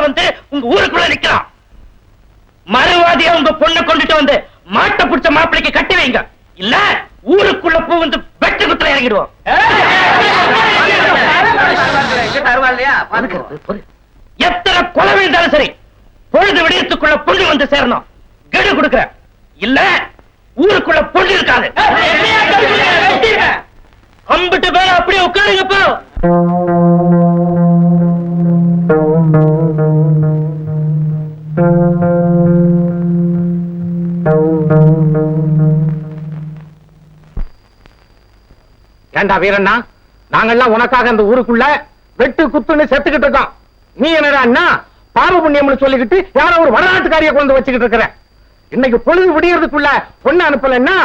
வந்து உங்க ஊருக்குள்ள நிக்கலாம். மறுவாதியா உங்க பொண்ணை கொண்டுட்டு வந்து மாட்டை பிடிச்ச மாப்பிளைக்கு கட்டி வைங்க. இல்ல ஊருக்குள்ள பூ வந்து வெட்டு குத்துல இறங்கிடுவோம். எத்தனை கொலை விழுந்தாலும் சரி, பொழுது விடியத்துக்குள்ள பொண்ணு வந்து சேரணும். கெடு கொடுக்குற இல்ல ஊருக்குள்ள பொண்ணு இருக்காது. அம்பிட்டு பேர் அப்படியே உட்காருங்கப்போ. ஏண்டா வீரண்ணா, நாங்கெல்லாம் உனக்காக இந்த ஊருக்குள்ள வெட்டு குத்துன்னு செத்துக்கிட்டு இருக்கோம். நீ என்னடா அண்ணா பாவ புண்ணியம்னு சொல்லிக்கிட்டு யாரோ ஒரு வடநாட்டுக்காரியை கொண்டு வச்சுக்கிட்டு இருக்கிற. இன்னைக்கு பொழுது விடியறதுக்குள்ள பொண்ணு அனுப்பலன்னா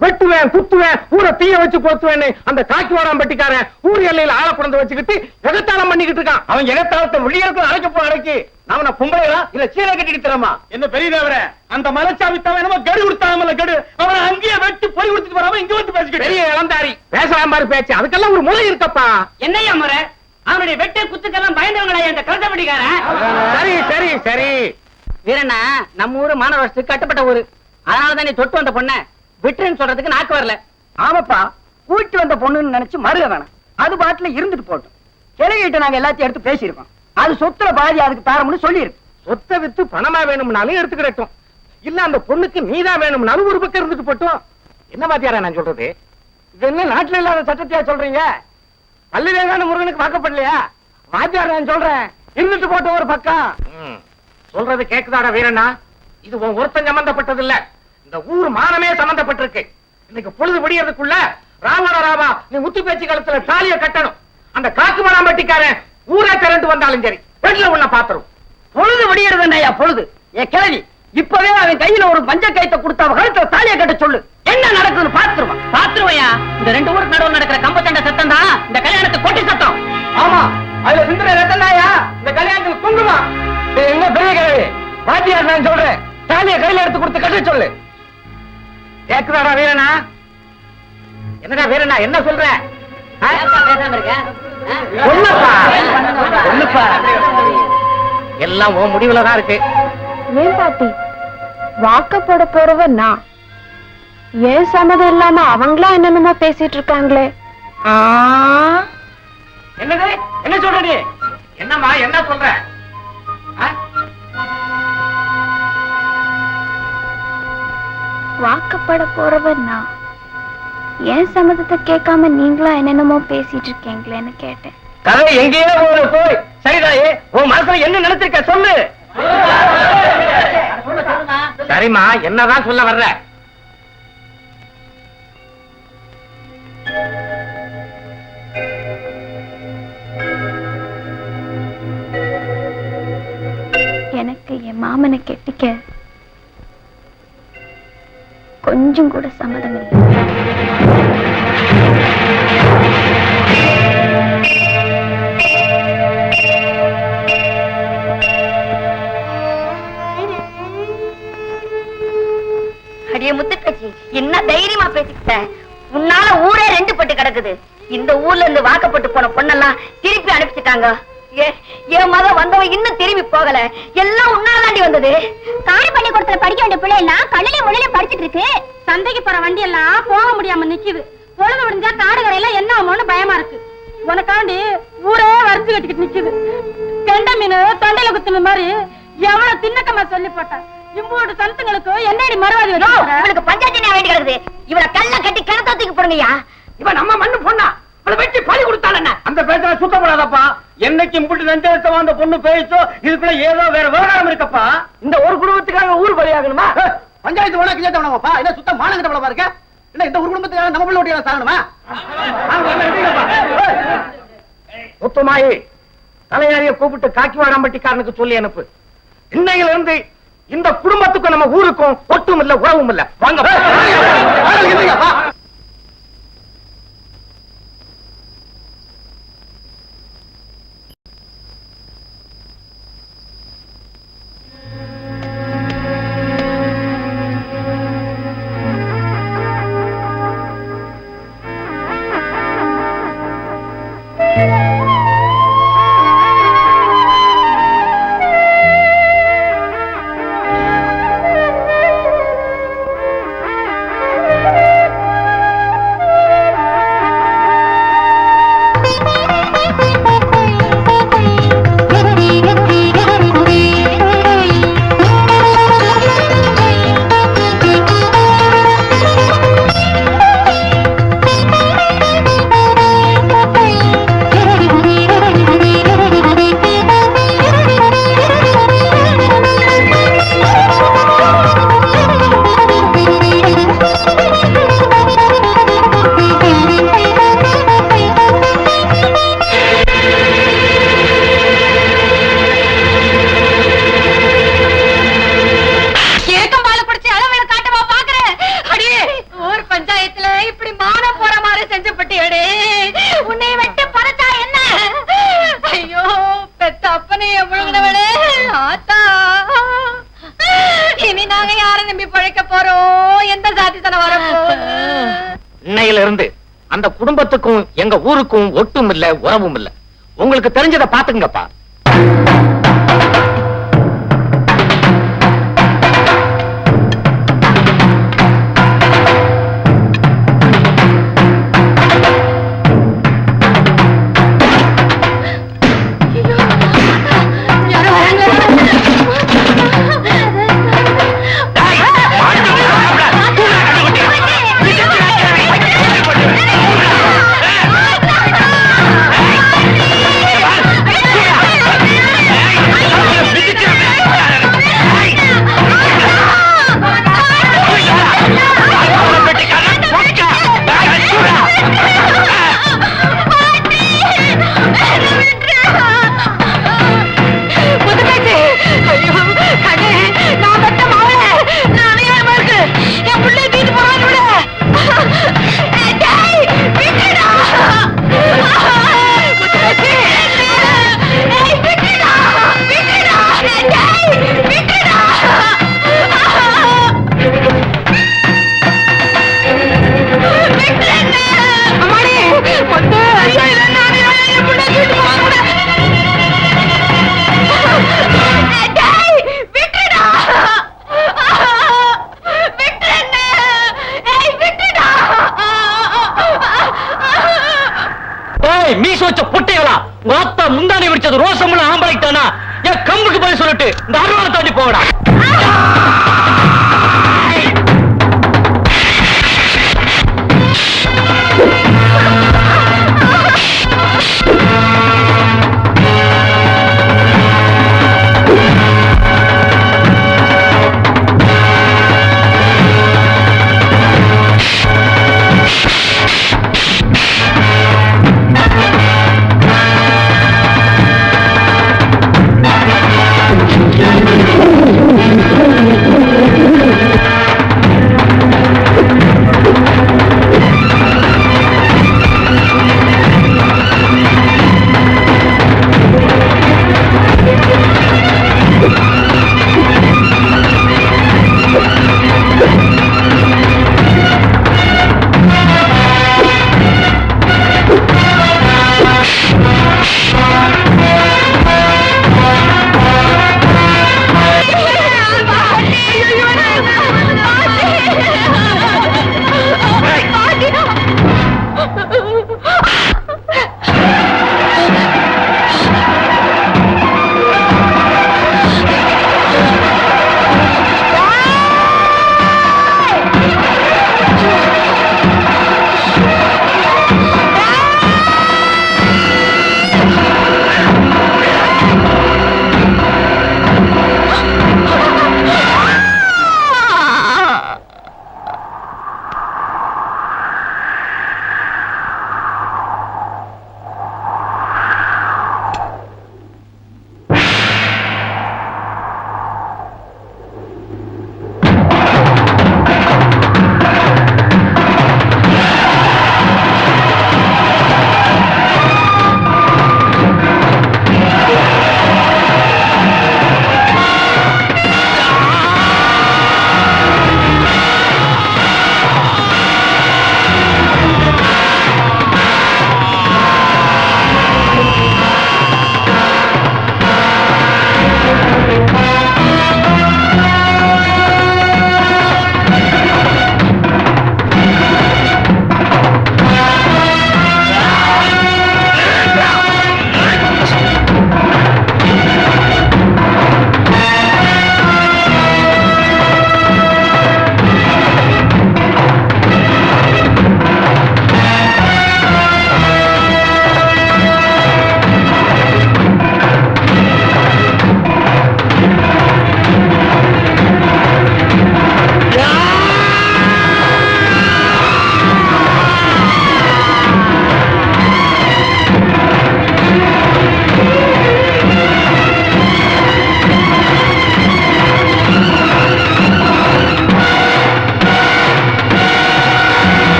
வெட்டுவேன் குத்துவேன் ஊரை தீய வச்சு கொத்துவேன்னு அந்த காக்கிவாராம்பட்டிக்காரன் ஊர் எல்லையில ஆளை கொண்டு வச்சுக்கிட்டு எகத்தாளம் பண்ணிக்கிட்டு இருக்கான். அவன் எகத்தாளத்தை வெளியேற்ற அழைக்க போ அழைக்கி. அவனை பொம்பளையா இல்ல சீலை கட்டிட்டு தரமா என்ன பெரியதவர அந்த மலைச்சாவித்தவன் என்னமோ கெடு கொடுத்தாமல கெடு. அவனை அங்கேயே வெட்டி பொய் கொடுத்துட்டு வராம இங்க வந்து பேசிக்கிட்டு பெரிய இளந்தாரி பேசலாம் பாரு பேச்சு. அதுக்கெல்லாம் ஒரு முறை இருக்கப்பா. என்னையா முறை? அவனுடைய வெட்டு குத்துக்கெல்லாம் பயந்தவங்களா இந்த கலந்தபடிக்காரன். சரி சரி சரி வீரண்ணா, நம்ம ஊரு மாநகராட்சிக்கு கட்டுப்பட்ட ஊரு. அதனாலதான் நீ தொட்டு வந்த பொண்ண விட்டுன்னு சொல்றதுக்கு நாக்கு வரல. ஆமாப்பா, கூட்டி வந்த பொண்ணுன்னு நினைச்சு மருக வேணாம். அது பாட்டுல இருந்துட்டு போட்டோம். கிளைகிட்ட நாங்க எல்லாத்தையும் எடுத்து பேசியிருக்கோம். அது சொத்துல பாதி அதுக்கு தாரம்னு சொல்லியிருக்கு. சொத்தை வித்து பணமா வேணும்னாலும் எடுத்துக்கிடட்டும். இல்ல அந்த பொண்ணுக்கு நீதான் வேணும்னாலும் ஒரு பக்கம் இருந்துட்டு போட்டோம். என்ன பாத்தியாரா நான் சொல்றது? இது என்ன நாட்டுல இல்லாத சட்டத்தையா சொல்றீங்க? பள்ளிவேதான முருகனுக்கு வாக்கப்படலையா? வாத்தியார் நான் சொல்றேன், இருந்துட்டு போட்ட ஒரு பக்கம். சொல்றது கேக்குதாடா வீரண்ணா? இது உன் ஒருத்தன் சம்பந்தப்பட்டது இல்ல, இந்த ஊர் மானமே சம்பந்தப்பட்டிருக்கு. இன்னைக்கு பொழுது விடியறதுக்குள்ள ராவண ராவா நீ முத்து பேச்சு காலத்துல தாலிய கட்டணும். அந்த காக்கு மராம்பட்டிக்காரன் ஊரே திரண்டு வந்தாலும் சரி வீட்டுல உன்ன பாத்துரும். பொழுது விடியறதுயா பொழுது. ஏ கிழவி, இப்பவே அவன் கையில ஒரு மஞ்ச கைத்தை கொடுத்த கழுத்துல தாலிய கட்ட சொல்லு. என்ன நடக்குதுன்னு பாத்துருவான். பாத்துருவையா? இந்த ரெண்டு ஊருக்கு நடுவில் நடக்கிற கம்பச்சண்டை சத்தம் தான் இந்த கல்யாணத்துக்கு கொட்டி சத்தம். ஆமா, அதுல சிந்துற ரத்தம் தாயா இந்த கல்யாணத்துக்கு குங்குமா. என்ன பெரிய கிழவி, வாத்தியார் நான் சொல்றேன், தாலிய கையில எடுத்து கொடுத்து கட்ட சொல்லு. கேக்குதாடா வீரண்ணா? என்னடா வீரண்ணா என்ன சொல்ற? பேசாம இருக்க எல்லாம் உன் முடிவுலதான் இருக்கு. ஏன் பாட்டி, வாக்கப்பட போறவ நான், ஏன் சம்மதம் இல்லாம அவங்களா என்னென்னமோ பேசிட்டு இருக்காங்களே. என்னது என்ன சொல்ற நீ? என்னம்மா என்ன சொல்ற? வாக்கப்பட போறவ நான், ஏன் சம்மதத்தை கேட்காம நீங்களா என்னென்னமோ பேசிட்டு இருக்கீங்களேன்னு கேட்டேன். கதை எங்கேயோ போய் சரிதாயே, உன் மனசுல என்ன நினைச்சிருக்க சொல்லு. சரிம்மா, என்னதான் சொல்ல வர்ற? எனக்கு என் மாமனை கெட்டிக்க கொஞ்சம் கூட சம்மதம் இல்லை. அடியே முத்துக்கட்சி, என்ன தைரியமா பேசிக்கிட்ட? உன்னால ஊரே ரெண்டு பட்டு கிடக்குது. இந்த ஊர்ல இருந்து வாக்கப்பட்டு போன பொண்ணெல்லாம் திருப்பி அனுப்பிச்சிட்டாங்க. என் மகன் வந்தவன் இன்னும் திரும்பி போகல. எல்லாம் உன்னால தாண்டி வந்தது. காரை பள்ளிக்கூடத்துல படிக்க வேண்டிய பிள்ளை எல்லாம் கல்லிலே முள்ளிலே படிச்சிட்டு இருக்கு. சந்தைக்கு போற வண்டி எல்லாம் போக முடியாம நிக்குது. பொழுது விடிஞ்சா காடுகரையில என்ன ஆகும்னு பயமா இருக்கு. உனக்காண்டி ஊரே வரிஞ்சு கட்டிக்கிட்டு நிக்குது. கெண்ட மீன் தொண்டையில குத்துன மாதிரி எவ்வளவு தின்னக்கமா சொல்லி போட்டான். இம்போடு சனத்துங்களுக்கு என்னடி மறுவாதி இவளுக்கு பஞ்சாயத்து வேண்டி கிடக்குது. இவளை கல்ல கட்டி கிணத்தத்துக்கு போடுங்கய்யா. இவன் நம்ம மண்ணு பொண்ணா, அவளை வெட்டி பழி கொடுத்தாள். என்ன அந்த பேச்சல சுத்தப்படாதப்பா. என்னைக்கு இம்புட்டு நெஞ்செழுத்தவா அந்த பொண்ணு பேச்சோ இதுக்குள்ள ஏதோ வேற விவகாரம் இருக்கப்பா. இந்த ஒரு குடும்பத்துக்காக ஊர் பலியாகணுமா? பஞ்சாயத்து வேணா கிளத்த வேணாமாப்பா. என்ன சுத்தம் மானங்கிட்ட பலமா இருக்க? என்ன இந்த ஒரு குடும்பத்துக்காக நம்ம பிள்ளை ஓட்டியா சாகணுமா? முத்துமாயி, தலையாரிய கூப்பிட்டு காக்கிவாடாம்பட்டிக்காரனுக்கு சொல்லி அனுப்பு. இன்னையில இருந்து இந்த குடும்பத்துக்கும் நம்ம ஊருக்கும் ஒட்டும் இல்ல உறவும் இல்ல. வாங்க. ஆத்தா இனி நாங்க யாரை நம்பி பழைக்க போறோம்? எந்த சாதித்தன வரப்போகுது? இன்னையில இருந்து அந்த குடும்பத்துக்கும் எங்க ஊருக்கும் ஒட்டும் இல்ல, உறவும் இல்ல. உங்களுக்கு தெரிஞ்சதை பாத்துங்கப்பா. மீச வச்ச பொட்டைகளா, மொத்த முந்தானி விரிச்சது ரோசமுள்ள ஆம்பளைட்டானா என் கம்புக்கு போய் சொல்லிட்டு இந்த அருவாளை தாண்டி போகடா.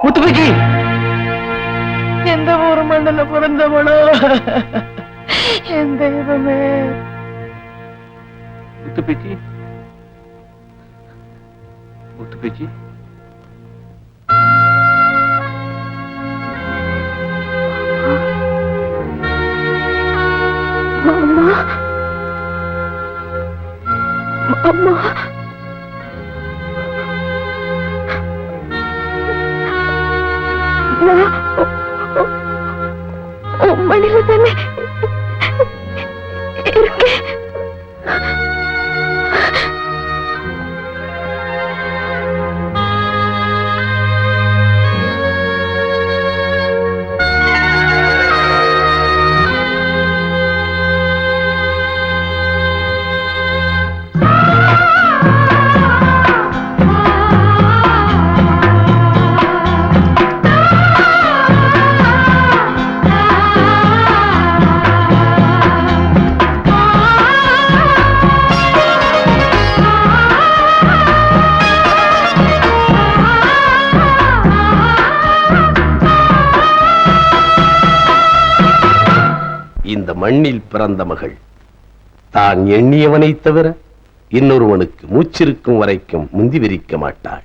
முத்துப்பேச்சி எந்த ஊர் மண்ணில் பிறந்தவளோ என் தெய்வமே. முத்துப்பேச்சி முத்துப்பேச்சி அம்மா அம்மா மணில தானே இருக்கேன். இந்த மண்ணில் பிறந்த மகள் தான் எண்ணியவனை தவிர இன்னொருவனுக்கு மூச்சிருக்கும் வரைக்கும் முந்தி விரிக்க மாட்டாள்.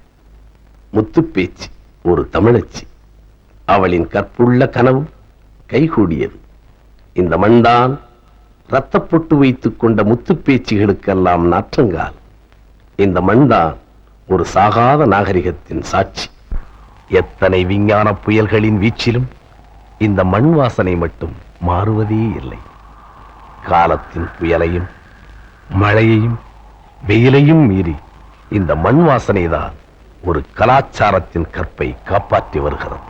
முத்துப்பேச்சி ஒரு தமிழச்சி. அவளின் கற்புள்ள கனவும் கைகூடியது. இந்த மண்தான் ரத்தப்பொட்டு வைத்துக் கொண்ட முத்துப்பேச்சிகளுக்கெல்லாம் நாற்றங்கால். இந்த மண்தான் ஒரு சாகாத நாகரிகத்தின் சாட்சி. எத்தனை விஞ்ஞான புயல்களின் வீச்சிலும் இந்த மண் வாசனை மட்டும் மாறுவதே இல்லை. காலத்தின் புயலையும் மழையையும் வெயிலையும் மீறி இந்த மண் வாசனைதான் ஒரு கலாச்சாரத்தின் கற்பை காப்பாற்றி வருகிறது.